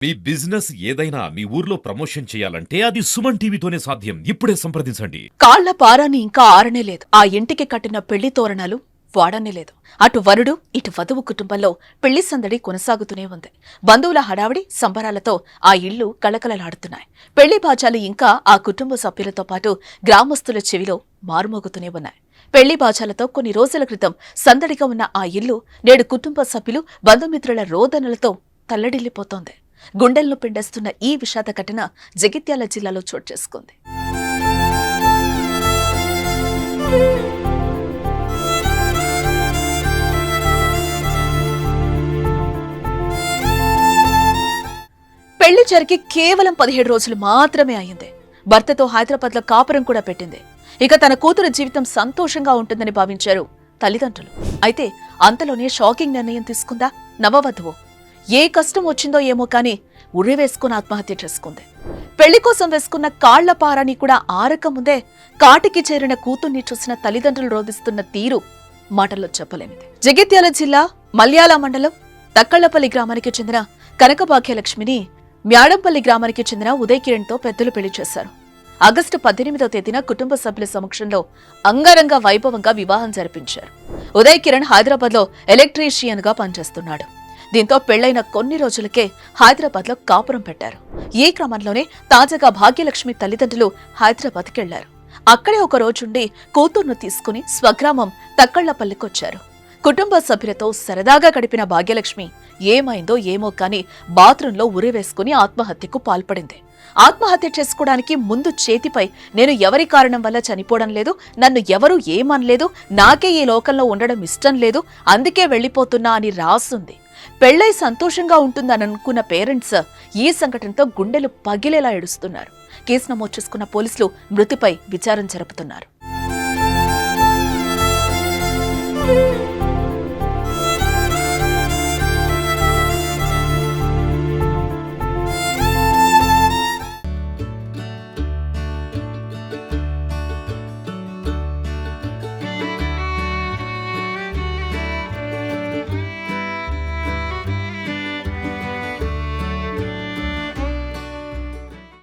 మీ business ఏదైనా మీ ఊర్లో promotion చేయాలంటే అది సుమన్ టీవీతోనే సాధ్యం. ఇప్పుడే సంప్రదించండి. కాళ్ల పారాని ఇంకా ఆరనే లేదు. ఆ ఇంటికి కట్టిన పెళ్లి తోరణాలు వాడనే లేదు. అటు వరుడు ఇటు వధువు కుటుంబంలో పెళ్లి సందడి కొనసాగుతూనే ఉంది. బంధువుల హడావిడి సంబరాలతో ఆ ఇళ్లు కళకళలాడుతున్నాయి. పెళ్లి బాజాలు ఇంకా ఆ కుటుంబ సభ్యులతో పాటు గ్రామస్తుల చెవిలో మారుమోగుతూనే ఉన్నాయి. పెళ్లి బాజాలతో కొన్ని రోజుల క్రితం సందడిగా ఉన్న ఆ ఇల్లు నేడు కుటుంబ సభ్యులు బంధుమిత్రుల రోదనలతో తల్లడిల్లిపోతోంది. గుండెలను పిండేస్తున్న ఈ విషాద ఘటన జగిత్యాల జిల్లాలో చోటు చేసుకుంది. పెళ్లి జరిగి కేవలం 17 రోజులు మాత్రమే అయింది. భర్తతో హైదరాబాద్లో కాపురం కూడా పెట్టింది. ఇక తన కూతురు జీవితం సంతోషంగా ఉంటుందని భావించారు తల్లిదండ్రులు. అయితే అంతలోనే షాకింగ్ నిర్ణయం తీసుకుందా నవవధువు. ఏ కష్టం వచ్చిందో ఏమో కానీ ఉరివేసుకుని ఆత్మహత్య చేసుకుంది. పెళ్లి కోసం వేసుకున్న కాళ్ల పారాని కూడా ఆరకముందే కాటికి చేరిన కూతుర్ని చూసిన తల్లిదండ్రులు రోధిస్తున్న తీరు మాటల్లో చెప్పలేనిది. జగిత్యాల జిల్లా మల్యాల మండలం తక్కళ్లపల్లి గ్రామానికి చెందిన కనకభాగ్యలక్ష్మిని మ్యాడంపల్లి గ్రామానికి చెందిన ఉదయ్ కిరణ్ తో పెద్దలు పెళ్లి చేశారు. ఆగస్టు 18వ తేదీన కుటుంబ సభ్యుల సమక్షంలో అంగరంగ వైభవంగా వివాహం జరిపించారు. ఉదయ్ కిరణ్ హైదరాబాద్ లో ఎలక్ట్రీషియన్ గా పనిచేస్తున్నాడు. దీంతో పెళ్లైన కొన్ని రోజులకే హైదరాబాద్ లో కాపురం పెట్టారు. ఈ క్రమంలోనే తాజాగా భాగ్యలక్ష్మి తల్లిదండ్రులు హైదరాబాద్కి వెళ్లారు. అక్కడే ఒక రోజుండి కూతుర్ను తీసుకుని స్వగ్రామం తక్కళ్లపల్లికొచ్చారు. కుటుంబ సభ్యులతో సరదాగా గడిపిన భాగ్యలక్ష్మి ఏమైందో ఏమో కానీ బాత్రూంలో ఉరివేసుకుని ఆత్మహత్యకు పాల్పడింది. ఆత్మహత్య చేసుకోవడానికి ముందు చేతిపై నేను ఎవరి కారణం వల్ల చనిపోవడం లేదు, నన్ను ఎవరూ ఏమనలేదు, నాకే ఈ లోకంలో ఉండడం ఇష్టం లేదు, అందుకే వెళ్లిపోతున్నా అని రాసుంది. పెళ్లై సంతోషంగా ఉంటుందని అనుకున్న పేరెంట్స్ ఈ సంఘటనతో గుండెలు పగిలేలా ఏడుస్తున్నారు. కేసు నమోదు చేసుకున్న పోలీసులు మృతిపై విచారణ జరుపుతున్నారు.